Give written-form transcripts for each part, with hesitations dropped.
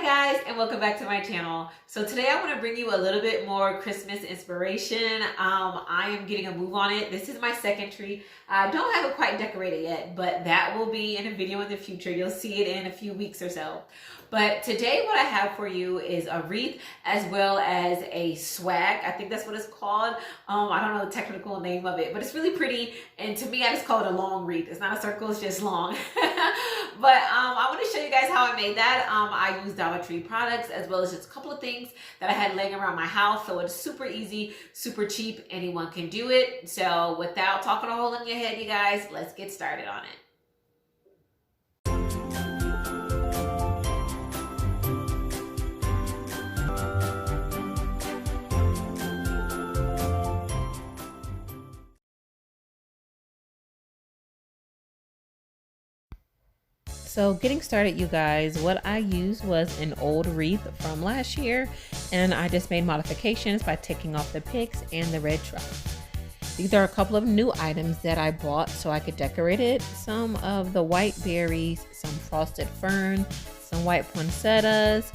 guys, and welcome back to my channel. So today I want to bring you a little bit more Christmas inspiration. I am getting a move on it. This is my second tree. I don't have it quite decorated yet, but that will be in a video in the future. You'll see it in a few weeks or so. But today what I have for you is a wreath as well as a swag. I think that's what it's called. I don't know the technical name of it, but it's really pretty. And to me, I just call it a long wreath. It's not a circle, it's just long. But I want to show you guys how I made that. I used Dollar Tree products as well as just a couple of things that I had laying around my house. So it's super easy, super cheap. Anyone can do it. So without talking a hole in your head, you guys, let's get started on it. So getting started, you guys, what I used was an old wreath from last year, and I just made modifications by taking off the picks and the red truck. These are a couple of new items that I bought so I could decorate it. Some of the white berries, some frosted fern, some white poinsettias,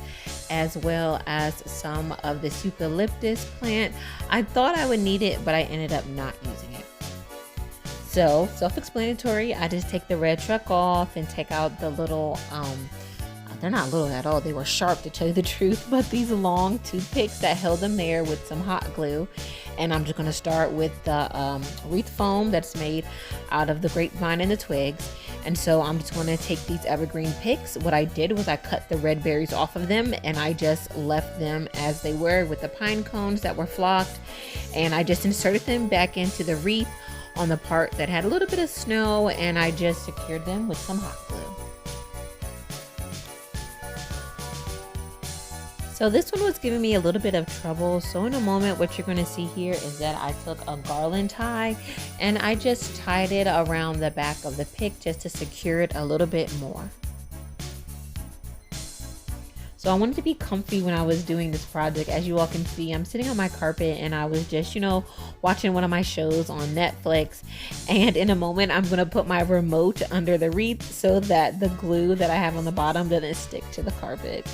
as well as some of this eucalyptus plant. I thought I would need it, but I ended up not using it. So, self-explanatory, I just take the red truck off and take out the little, they're not little at all, they were sharp to tell you the truth, but these long toothpicks that held them there with some hot glue. And I'm just going to start with the wreath foam that's made out of the grapevine and the twigs. And so I'm just going to take these Evergreen Picks. What I did was I cut the red berries off of them and I just left them as they were with the pine cones that were flocked. And I just inserted them back into the wreath on the part that had a little bit of snow, and I just secured them with some hot glue. So this one was giving me a little bit of trouble. So in a moment, what you're going to see here is that I took a garland tie and I just tied it around the back of the pick just to secure it a little bit more. So I wanted to be comfy when I was doing this project. As you all can see, I'm sitting on my carpet and I was just, watching one of my shows on Netflix. And in a moment, I'm gonna put my remote under the wreath so that the glue that I have on the bottom doesn't stick to the carpet.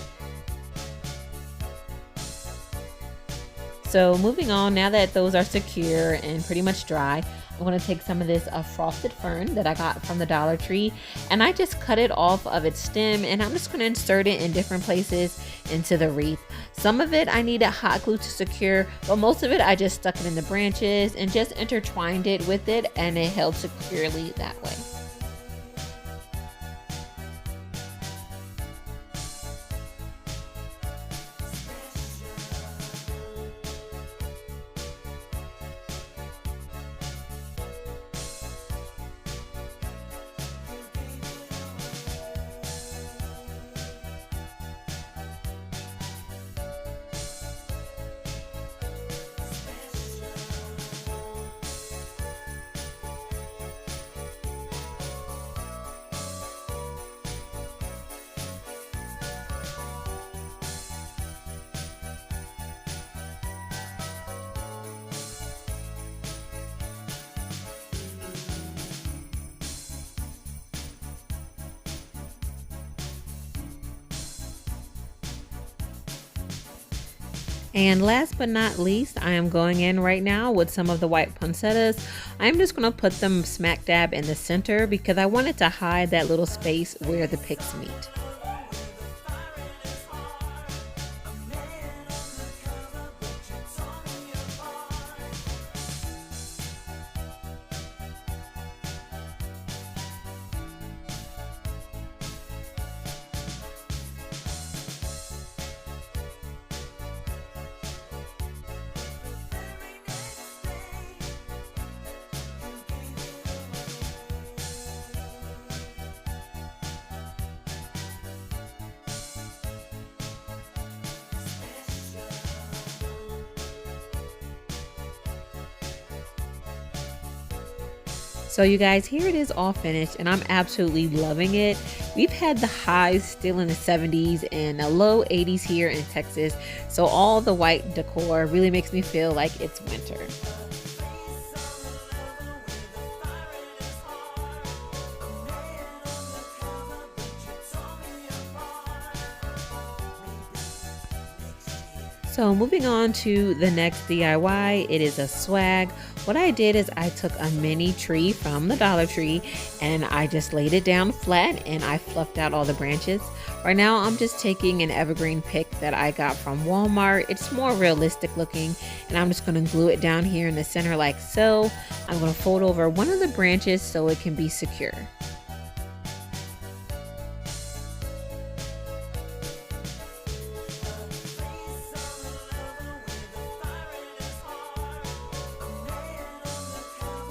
So moving on, now that those are secure and pretty much dry, I'm going to take some of this frosted fern that I got from the Dollar Tree, and I just cut it off of its stem, and I'm just going to insert it in different places into the wreath. Some of it I needed hot glue to secure, but most of it I just stuck it in the branches and just intertwined it with it, and it held securely that way. And last but not least, I am going in right now with some of the white poinsettias. I'm just going to put them smack dab in the center because I wanted to hide that little space where the picks meet. So you guys, here it is all finished and I'm absolutely loving it. We've had the highs still in the 70s and the low 80s here in Texas. So all the white decor really makes me feel like it's winter. So moving on to the next DIY, it is a swag. What I did is I took a mini tree from the Dollar Tree and I just laid it down flat and I fluffed out all the branches. Right now I'm just taking an evergreen pick that I got from Walmart. It's more realistic looking and I'm just going to glue it down here in the center like so. I'm going to fold over one of the branches so it can be secure.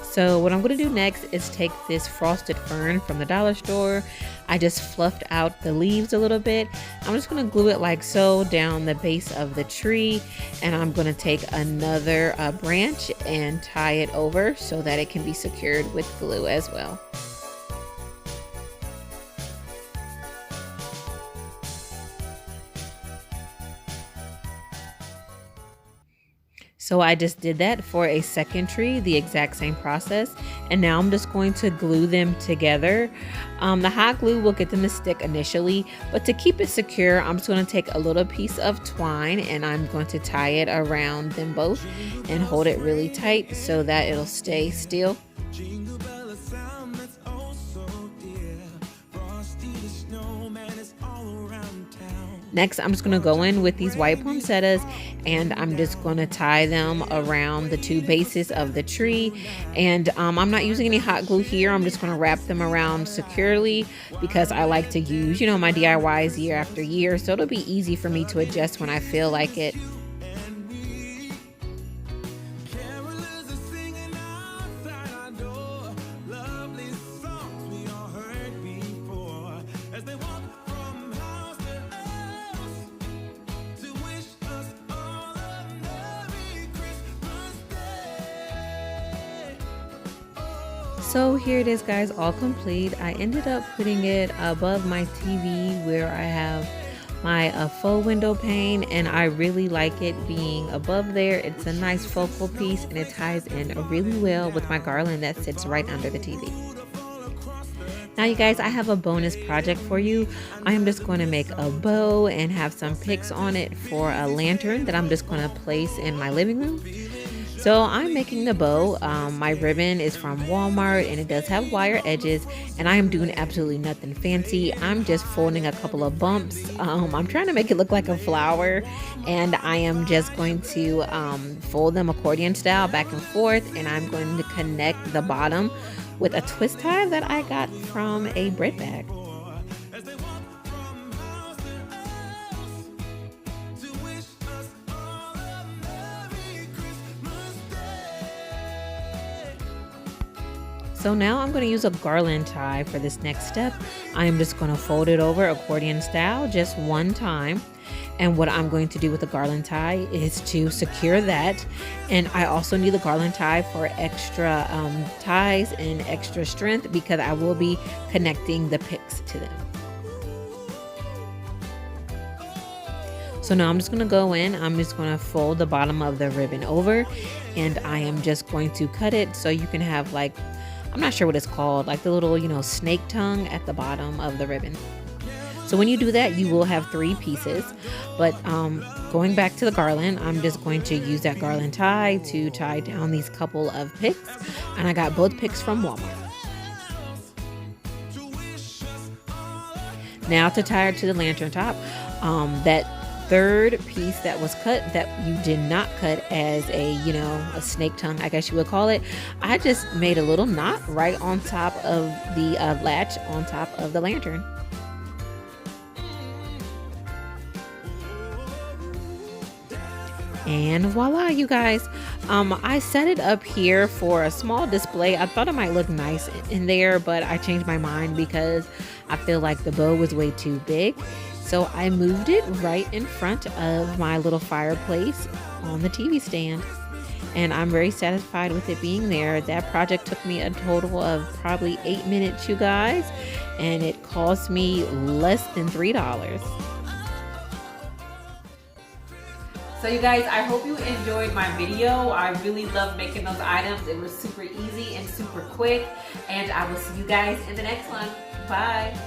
So what I'm going to do next is take this frosted fern from the dollar store. I just fluffed out the leaves a little bit. I'm just going to glue it like so down the base of the tree, and I'm going to take another branch and tie it over so that it can be secured with glue as well. So I just did that for a second tree, the exact same process. And now I'm just going to glue them together. The hot glue will get them to stick initially, but to keep it secure, I'm just going to take a little piece of twine and I'm going to tie it around them both and hold it really tight so that it'll stay still. Next, I'm just going to go in with these white poinsettias and I'm just going to tie them around the two bases of the tree. And I'm not using any hot glue here. I'm just going to wrap them around securely because I like to use, you know, my DIYs year after year. So it'll be easy for me to adjust when I feel like it. So here it is, guys, all complete. I ended up putting it above my TV where I have my faux window pane, and I really like it being above there. It's a nice focal piece and it ties in really well with my garland that sits right under the TV. Now you guys, I have a bonus project for you. I am just going to make a bow and have some picks on it for a lantern that I'm just going to place in my living room. So I'm making the bow. My ribbon is from Walmart and it does have wire edges, and I am doing absolutely nothing fancy. I'm just folding a couple of bumps. I'm trying to make it look like a flower, and I am just going to fold them accordion style back and forth, and I'm going to connect the bottom with a twist tie that I got from a bread bag. So now I'm going to use a garland tie for this next step. I am just going to fold it over accordion style just one time. And what I'm going to do with the garland tie is to secure that. And I also need the garland tie for extra ties and extra strength because I will be connecting the picks to them. So now I'm just going to go in, I'm just going to fold the bottom of the ribbon over, and I am just going to cut it so you can have, like, I'm not sure what it's called, like the little, you know, snake tongue at the bottom of the ribbon. So when you do that, you will have 3 pieces. But going back to the garland, I'm just going to use that garland tie to tie down these couple of picks. And I got both picks from Walmart. Now to tie it to the lantern top, that third piece that was cut that you did not cut as a, you know, a snake tongue, I guess you would call it, I just made a little knot right on top of the latch on top of the lantern. And voila, you guys. I set it up here for a small display. I thought it might look nice in there, but I changed my mind because I feel like the bow was way too big. So I moved it right in front of my little fireplace on the TV stand. And I'm very satisfied with it being there. That project took me a total of probably 8 minutes, you guys. And it cost me less than $3. So you guys, I hope you enjoyed my video. I really love making those items. It was super easy and super quick. And I will see you guys in the next one. Bye.